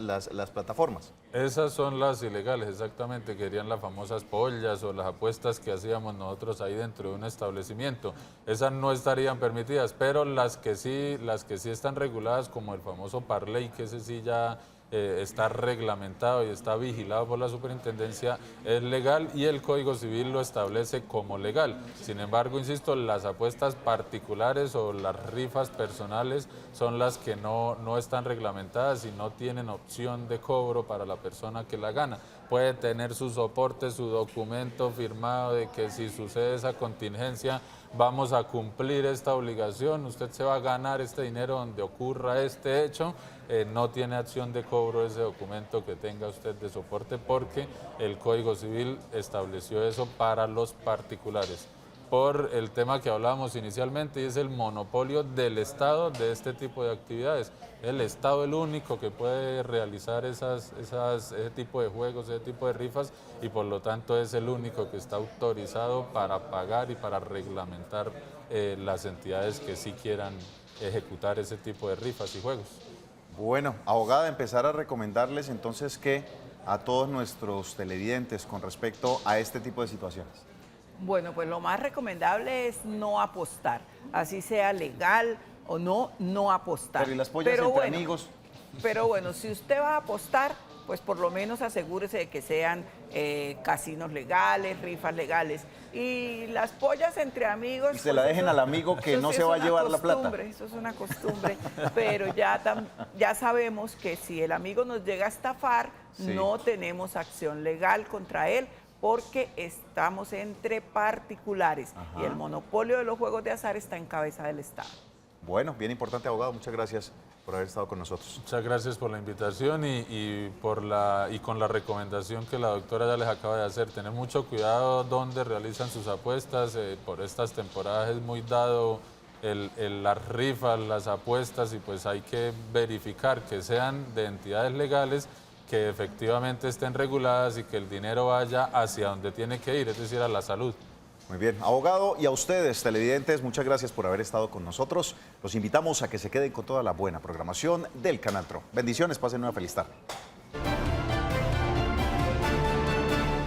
plataformas. Esas son las ilegales, exactamente, querían las famosas pollas o las apuestas que hacíamos nosotros ahí dentro de un establecimiento. Esas no estarían permitidas, pero las que sí están reguladas, como el famoso parlay, que ese sí ya está reglamentado y está vigilado por la superintendencia, es legal y el Código Civil lo establece como legal. Sin embargo, insisto, las apuestas particulares o las rifas personales son las que no están reglamentadas y no tienen opción de cobro para la persona que la gana. Puede tener su soporte, su documento firmado de que si sucede esa contingencia vamos a cumplir esta obligación, usted se va a ganar este dinero donde ocurra este hecho, no tiene acción de cobro ese documento que tenga usted de soporte porque el Código Civil estableció eso para los particulares. Por el tema que hablábamos inicialmente, y es el monopolio del Estado de este tipo de actividades. El Estado es el único que puede realizar ese tipo de juegos, ese tipo de rifas, y por lo tanto es el único que está autorizado para pagar y para reglamentar las entidades que sí quieran ejecutar ese tipo de rifas y juegos. Bueno, abogada, empezar a recomendarles entonces que a todos nuestros televidentes con respecto a este tipo de situaciones. Bueno, pues lo más recomendable es no apostar, así sea legal o no apostar. Pero ¿y las pollas entre amigos? Pero bueno, si usted va a apostar, pues por lo menos asegúrese de que sean casinos legales, rifas legales. Y las pollas entre amigos... Y se la dejen al amigo que no se va a llevar la plata. Eso es una costumbre, pero ya sabemos que si el amigo nos llega a estafar, sí, no tenemos acción legal contra él, porque estamos entre particulares. Ajá. Y el monopolio de los juegos de azar está en cabeza del Estado. Bueno, bien importante, abogado. Muchas gracias por haber estado con nosotros. Muchas gracias por la invitación y con la recomendación que la doctora ya les acaba de hacer. Tener mucho cuidado donde realizan sus apuestas. Por estas temporadas es muy dado las rifas, las apuestas, y pues hay que verificar que sean de entidades legales, que efectivamente estén reguladas y que el dinero vaya hacia donde tiene que ir, es decir, a la salud. Muy bien, abogado, y a ustedes, televidentes, muchas gracias por haber estado con nosotros. Los invitamos a que se queden con toda la buena programación del Canal TRO. Bendiciones, pasen una feliz tarde.